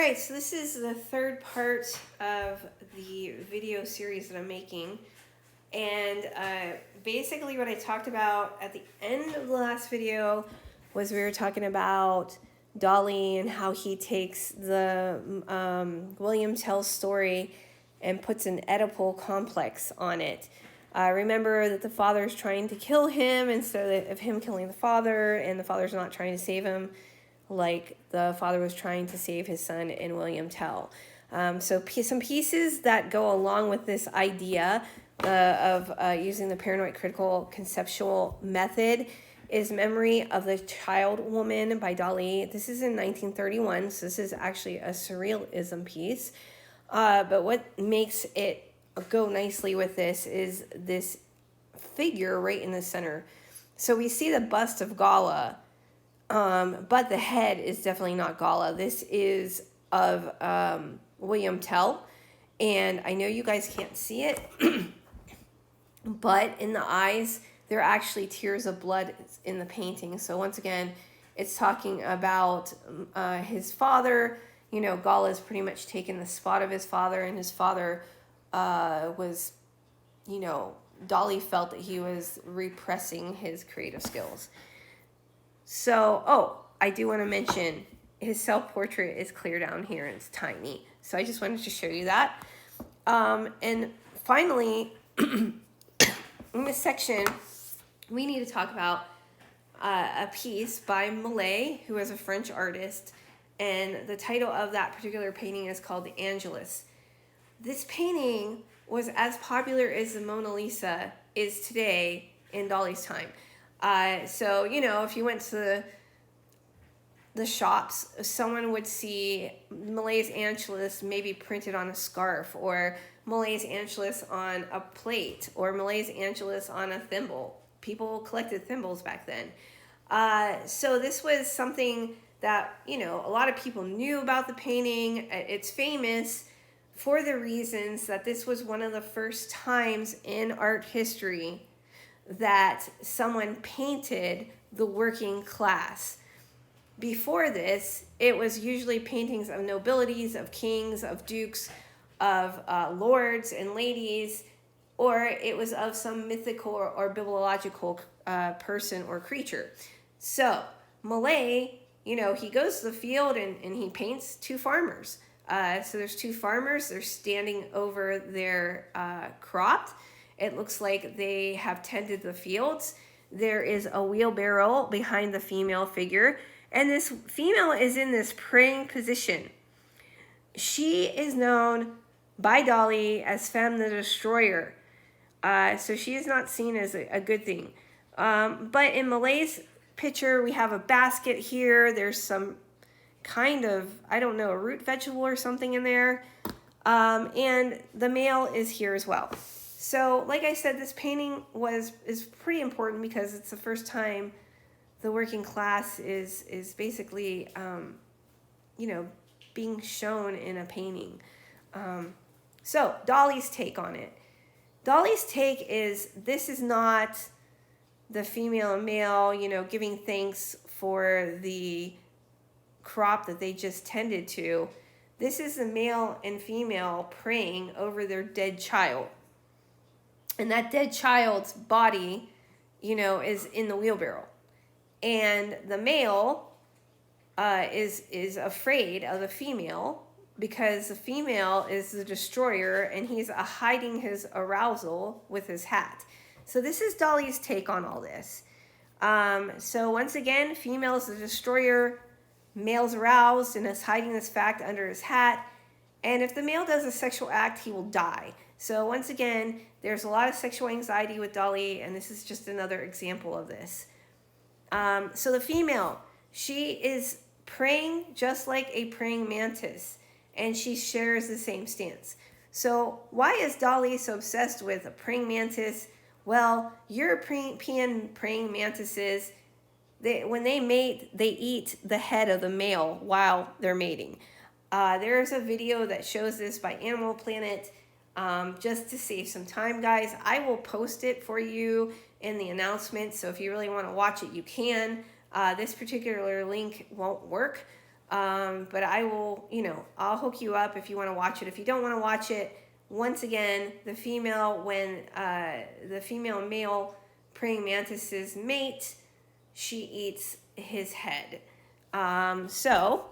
right, so this is the third part of the video series that I'm making. And basically what I talked about at the end of the last video was we were talking about Dali and how he takes the William Tell's story and puts an Oedipal complex on it. Remember that the father's trying to kill him instead of him killing the father, and the father's not trying to save him like the father was trying to save his son in William Tell. So some pieces that go along with this idea of using the paranoid critical conceptual method is Memory of the Child Woman by Dali. This is in 1931, so this is actually a surrealism piece. But what makes it go nicely with this is this figure right in the center. So we see the bust of Gala, but the head is definitely not Gala. This is of William Tell, and I know you guys can't see it, but in the eyes, there are actually tears of blood in the painting. So once again, it's talking about his father. You know, Gala's pretty much taken the spot of his father, and his father was, you know, Dali felt that he was repressing his creative skills. So, I do want to mention his self-portrait is clear down here and it's tiny. So I just wanted to show you that. And finally, in this section, we need to talk about a piece by Millet, who is a French artist. And the title of that particular painting is called The Angelus. This painting was as popular as the Mona Lisa is today in Dali's time. So, you know, if you went to the shops, someone would see Millet's Angelus maybe printed on a scarf, or Millet's Angelus on a plate, or Millet's Angelus on a thimble. People collected thimbles back then. So this was something that, you know, a lot of people knew about the painting. It's famous for the reasons that this was one of the first times in art history that someone painted the working class. Before this, it was usually paintings of nobilities, of kings, of dukes, of lords and ladies, or it was of some mythical or bibliological person or creature. So Millet, you know, he goes to the field and he paints two farmers. So there's two farmers, they're standing over their crop. It looks like they have tended the fields. There is a wheelbarrow behind the female figure, and this female is in this praying position. She is known by Dali as Femme the Destroyer. So she is not seen as a good thing. But in Millet's picture, we have a basket here. There's some kind of, I don't know, a root vegetable or something in there. And the male is here as well. So, like I said, this painting is pretty important because it's the first time the working class is basically, you know, being shown in a painting. So, Dali's take on it. Dali's take is, this is not the female and male, you know, giving thanks for the crop that they just tended to. This is the male and female praying over their dead child. And that dead child's body, you know, is in the wheelbarrow. And the male is afraid of the female because the female is the destroyer and he's hiding his arousal with his hat. So this is Dali's take on all this. So once again, female is the destroyer, male's aroused and is hiding this fact under his hat. And if the male does a sexual act, he will die. So once again, there's a lot of sexual anxiety with Dali, and this is just another example of this. So the female, she is praying just like a praying mantis, and she shares the same stance. So why is Dali so obsessed with a praying mantis? Well, European praying mantises, when they mate, they eat the head of the male while they're mating. There's a video that shows this by Animal Planet. Just to save some time, guys, I will post it for you in the announcement. So if you really want to watch it, you can. This particular link won't work. But I will, I'll hook you up if you want to watch it. If you don't want to watch it, once again, the female male praying mantis's mate, she eats his head. So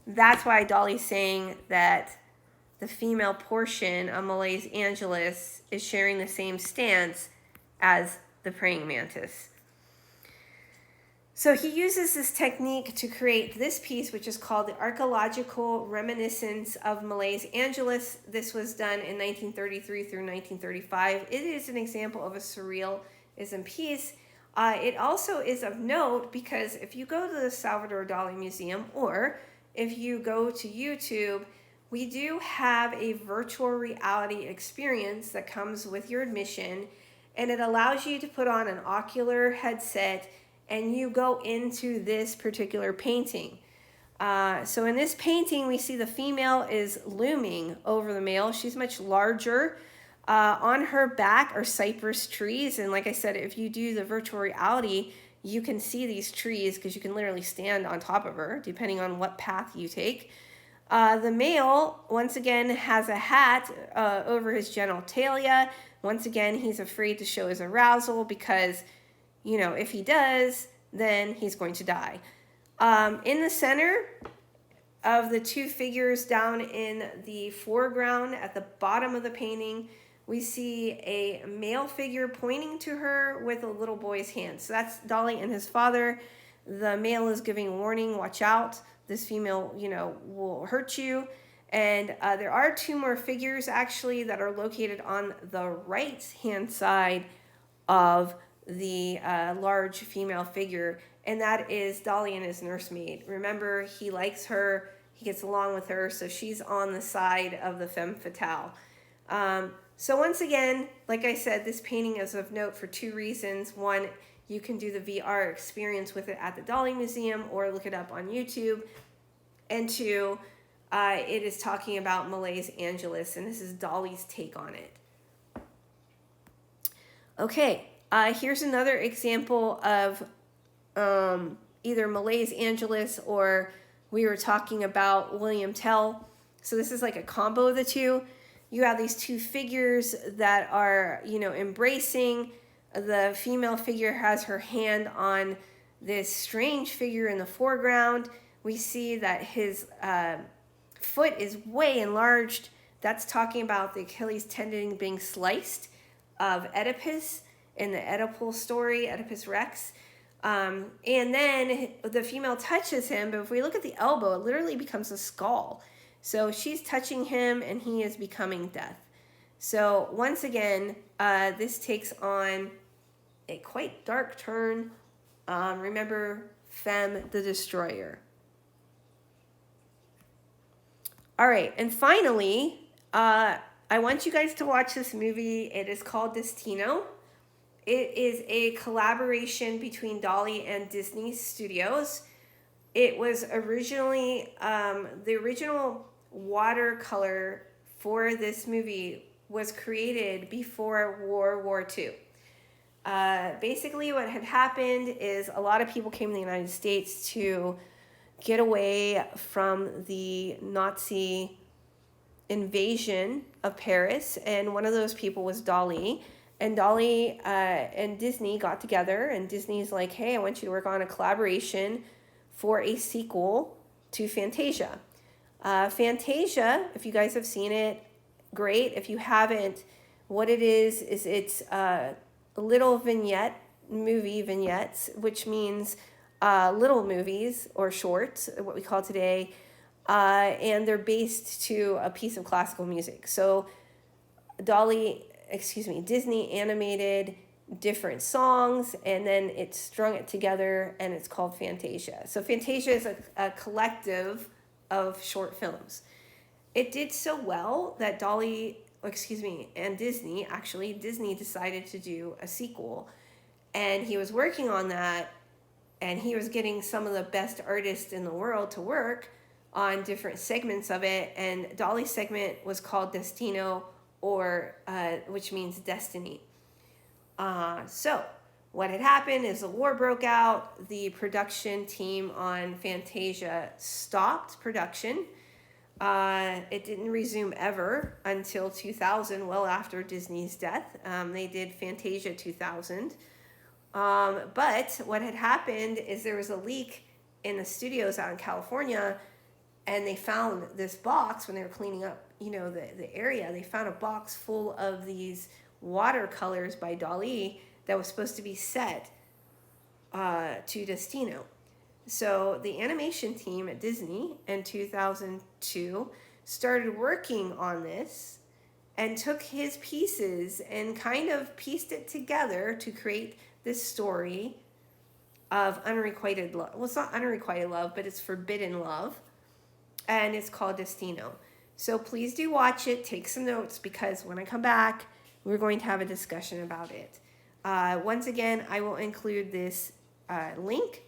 that's why Dolly's saying that the female portion of Malays angelus is sharing the same stance as the praying mantis. So he uses this technique to create this piece, which is called the Archaeological Reminiscence of Malays Angelus. This was done in 1933 through 1935. It is an example of a surrealism piece. It also is of note because if you go to the Salvador Dali Museum, or if you go to YouTube, we do have a virtual reality experience that comes with your admission, and it allows you to put on an ocular headset and you go into this particular painting. So in this painting, we see the female is looming over the male. She's much larger. On her back are cypress trees. And like I said, if you do the virtual reality, you can see these trees because you can literally stand on top of her, depending on what path you take. The male, once again, has a hat over his genitalia. Once again, he's afraid to show his arousal because if he does, then he's going to die. In the center of the two figures down in the foreground at the bottom of the painting, we see a male figure pointing to her with a little boy's hand. So that's Dali and his father. The male is giving warning, watch out. This female, will hurt you. And there are two more figures actually that are located on the right-hand side of the large female figure, and that is Dali and his nursemaid. Remember, he likes her, he gets along with her, so she's on the side of the femme fatale. So once again, like I said, this painting is of note for two reasons. One, you can do the VR experience with it at the Dali Museum or look it up on YouTube. And two, it is talking about Malays Angelus, and this is Dali's take on it. Okay. Here's another example of either Malays Angelus or we were talking about William Tell. So this is like a combo of the two. You have these two figures that are, embracing. The female figure has her hand on this strange figure in the foreground. We see that his foot is way enlarged. That's talking about the Achilles tendon being sliced of Oedipus in the Oedipal story, Oedipus Rex. And then the female touches him, but if we look at the elbow, it literally becomes a skull. So she's touching him and he is becoming death. So once again, this takes on a quite dark turn. Remember, Femme the Destroyer. All right, and finally, I want you guys to watch this movie. It is called Destino. It is a collaboration between Dali and Disney Studios. It was originally, the original watercolor for this movie was created before World War II. Basically what had happened is a lot of people came to the United States to get away from the Nazi invasion of Paris, and one of those people was Dali. And Dali and Disney got together, and Disney's like, hey, I want you to work on a collaboration for a sequel to Fantasia. Fantasia, if you guys have seen it, great. If you haven't, what it is it's little vignettes, which means little movies or shorts, what we call today, and they're based to a piece of classical music. So Disney animated different songs, and then it strung it together, and it's called Fantasia. So Fantasia is a collective of short films. It did so well that and Disney decided to do a sequel, and he was working on that, and he was getting some of the best artists in the world to work on different segments of it, and Dali's segment was called Destino, or which means destiny. So what had happened is the war broke out. The production team on Fantasia stopped production. It didn't resume ever until 2000, well after Disney's death. They did Fantasia 2000. But what had happened is there was a leak in the studios out in California, and they found this box when they were cleaning up, the area. They found a box full of these watercolors by Dali that was supposed to be set to Destino. So the animation team at Disney in 2002 started working on this and took his pieces and kind of pieced it together to create this story of unrequited love. Well, it's not unrequited love, but it's forbidden love. And it's called Destino. So please do watch it. Take some notes, because when I come back, we're going to have a discussion about it. Once again, I will include this link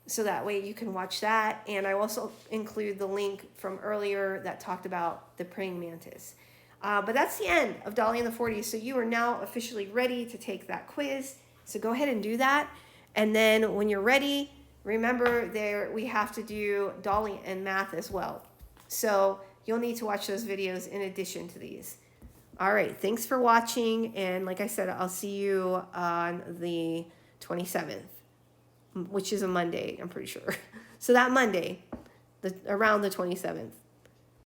so that way you can watch that. And I will also include the link from earlier that talked about the praying mantis. But that's the end of Dali in the 40s. So you are now officially ready to take that quiz. So go ahead and do that. And then when you're ready, remember we have to do Dali and math as well. So you'll need to watch those videos in addition to these. All right, thanks for watching. And like I said, I'll see you on the 27th, which is a Monday, I'm pretty sure. So that Monday, around the 27th.